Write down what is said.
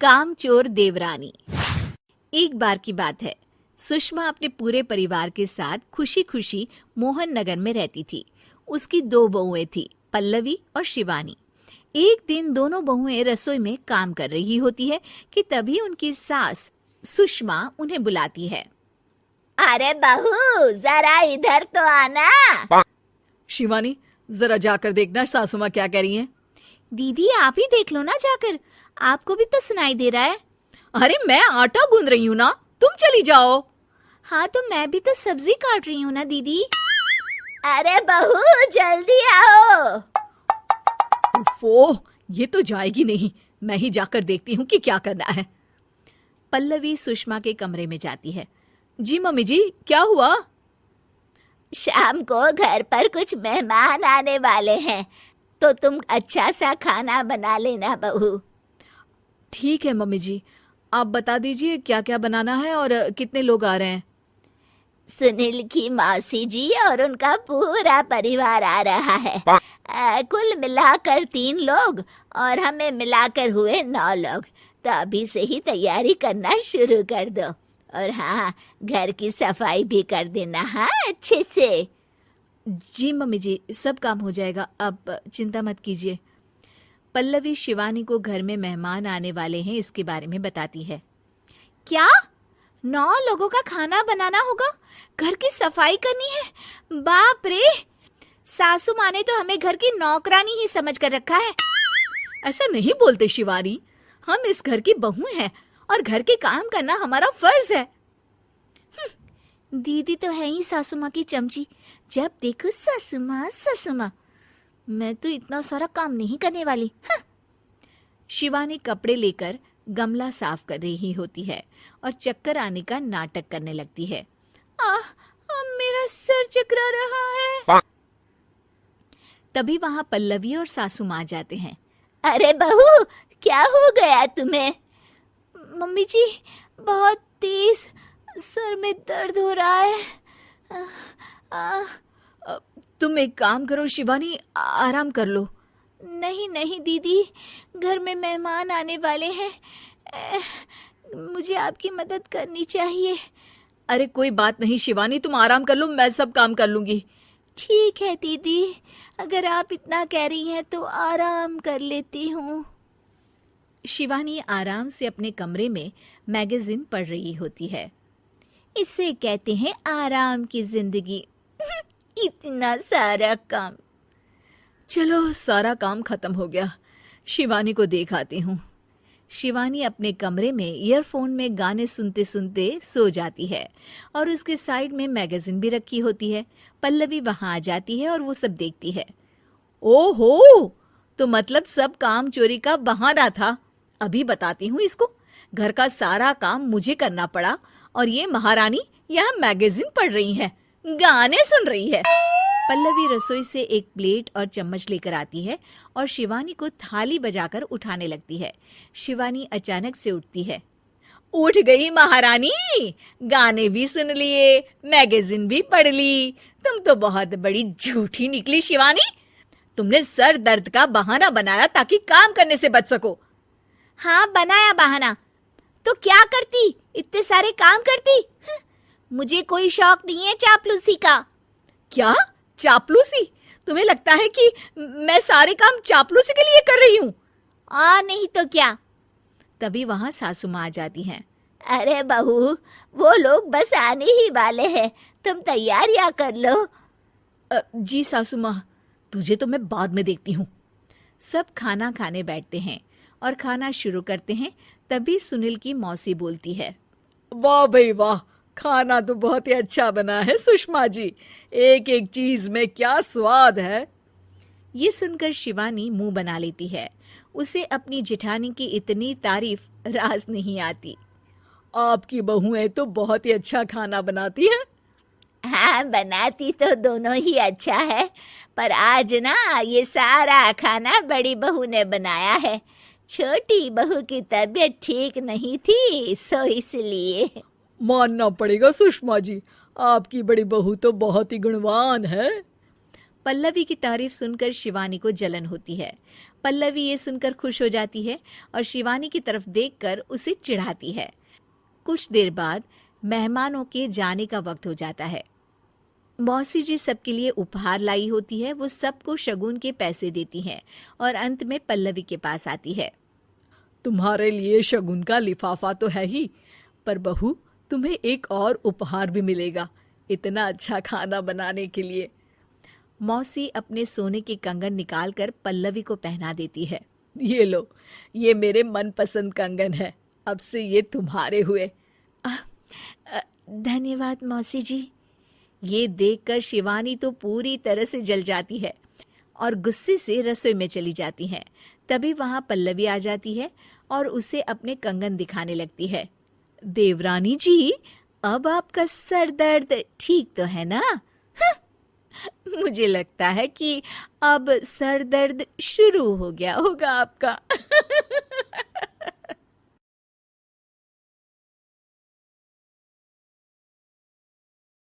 कामचोर देवरानी। एक बार की बात है, सुषमा अपने पूरे परिवार के साथ खुशी खुशी मोहन नगर में रहती थी। उसकी 2 बहुएं थी, पल्लवी और शिवानी। एक दिन दोनों बहुएं रसोई में काम कर रही होती है कि तभी उनकी सास सुषमा उन्हें बुलाती है। अरे बहू, जरा इधर तो आना। शिवानी, जरा जाकर देखना सासू माँ क्या कह रही हैं। दीदी आप ही देख लो ना जाकर, आपको भी तो सुनाई दे रहा है। अरे मैं आटा गूंद रही हूँ ना, तुम चली जाओ। हाँ तो मैं भी तो सब्जी काट रही हूँ ना दीदी। अरे बहू जल्दी आओ। ओह, ये तो जाएगी नहीं, मैं ही जाकर देखती हूँ कि क्या करना है। पल्लवी सुषमा के कमरे में जाती है। जी मम्मी जी, क्या हुआ? शाम को घर पर कुछ मेहमान आने वाले हैं, तो तुम अच्छा सा खाना बना लेना बहू। ठीक है मम्मी जी, आप बता दीजिए क्या क्या बनाना है और कितने लोग आ रहे हैं। सुनील की मौसी जी और उनका पूरा परिवार आ रहा है। कुल मिलाकर 3 लोग और हमें मिलाकर हुए 9 लोग। तो अभी से ही तैयारी करना शुरू कर दो। और हाँ, घर की सफाई भी कर देना, हाँ अच्छे से। जी मम्मी जी, सब काम हो जाएगा, आप चिंता मत कीजिए। पल्लवी शिवानी को घर में मेहमान आने वाले हैं इसके बारे में बताती है। क्या 9 लोगों का खाना बनाना होगा, घर की सफाई करनी है? बाप रे, सासू माँ ने तो हमें घर की नौकरानी ही समझ कर रखा है। ऐसा नहीं बोलते शिवानी, हम इस घर की बहू हैं और घर के काम करना हमारा फर्ज है। दीदी तो है ही सासू माँ की चमची, जब देखो सासू माँ सासू माँ। मैं तो इतना सारा काम नहीं करने वाली। शिवानी कपड़े लेकर गमला साफ कर रही होती है और चक्कर आने का नाटक करने लगती है। मेरा सर चकरा रहा है। तभी वहां पल्लवी और सासू माँ जाते हैं। अरे बहू, क्या हो गया तुम्हें? मम्मी जी, बहुत तेज सर में दर्द हो रहा है। तुम एक काम करो शिवानी, आराम कर लो। नहीं नहीं दीदी, घर में मेहमान आने वाले हैं, मुझे आपकी मदद करनी चाहिए। अरे कोई बात नहीं शिवानी, तुम आराम कर लो, मैं सब काम कर लूंगी। ठीक है दीदी, अगर आप इतना कह रही हैं तो आराम कर लेती हूँ। शिवानी आराम से अपने कमरे में मैगजीन पढ़ रही होती है। इसे कहते हैं आराम की जिंदगी। इतना सारा काम। चलो सारा काम खत्म हो गया, शिवानी को देख आती हूँ। शिवानी अपने कमरे में ईयरफोन में गाने सुनते सुनते सो जाती है और उसके साइड में मैगजीन भी रखी होती है। पल्लवी वहां आ जाती है और वो सब देखती है। ओहो, तो मतलब सब काम चोरी का बहाना था। अभी बताती हूँ इसको। घर का सारा काम मुझे करना पड़ा और ये महारानी यहाँ मैगजीन पढ़ रही है, गाने सुन रही है। पल्लवी रसोई से एक प्लेट और चम्मच लेकर आती है और शिवानी को थाली बजाकर उठाने लगती है। शिवानी अचानक से उठती है। उठ गई महारानी, गाने भी सुन लिए, मैगजीन भी पढ़ ली। तुम तो बहुत बड़ी झूठी निकली शिवानी। तुमने सर दर्द का बहाना बनाया ताकि काम करने से बच सको। हाँ बनाया बहाना, तो क्या करती, इतने सारे काम करती। मुझे कोई शौक नहीं है चापलूसी का। क्या चापलूसी? तुम्हें लगता है कि मैं सारे काम चापलूसी के लिए कर रही हूँ? और नहीं तो क्या। तभी वहां सासू माँ आ जाती हैं। अरे बहू, वो लोग बस आने ही वाले हैं, तुम तैयारियां कर लो। जी सासू माँ, तुझे तो मैं बाद में देखती हूँ। सब खाना खाने बैठते हैं और खाना शुरू करते हैं। तभी सुनील की मौसी बोलती है। वाह भाई वाह, खाना तो बहुत ही अच्छा बना है सुषमा जी, एक एक चीज में क्या स्वाद है। ये सुनकर शिवानी मुंह बना लेती है। उसे अपनी जेठानी की इतनी तारीफ रास नहीं आती। आपकी बहुएं तो बहुत ही अच्छा खाना बनाती हैं। हाँ, बनाती तो दोनों ही अच्छा है, पर आज ना ये सारा खाना बड़ी बहू ने बनाया है। छोटी बहू की तबीयत ठीक नहीं थी, सो इसलिए। मानना पड़ेगा सुषमा जी, आपकी बड़ी बहू तो बहुत ही गुणवान है। पल्लवी की तारीफ सुनकर शिवानी को जलन होती है। पल्लवी ये सुनकर खुश हो जाती है और शिवानी की तरफ देखकर उसे चिढ़ाती है। कुछ देर बाद मेहमानों के जाने का वक्त हो जाता है। मौसी जी सबके लिए उपहार लाई होती है। वो सबको शगुन के पैसे देती हैं और अंत में पल्लवी के पास आती है। तुम्हारे लिए शगुन का लिफाफा तो है ही, पर बहू तुम्हें एक और उपहार भी मिलेगा इतना अच्छा खाना बनाने के लिए। मौसी अपने सोने के कंगन निकालकर पल्लवी को पहना देती है। ये लो, ये मेरे मनपसंद कंगन है, अब से ये तुम्हारे हुए। धन्यवाद मौसी जी। ये देखकर शिवानी तो पूरी तरह से जल जाती है और गुस्से से रसोई में चली जाती है। तभी वहां पल्लवी आ जाती है और उसे अपने कंगन दिखाने लगती है। देवरानी जी, अब आपका सर दर्द ठीक तो है ना? मुझे लगता है कि अब सर दर्द शुरू हो गया होगा आपका।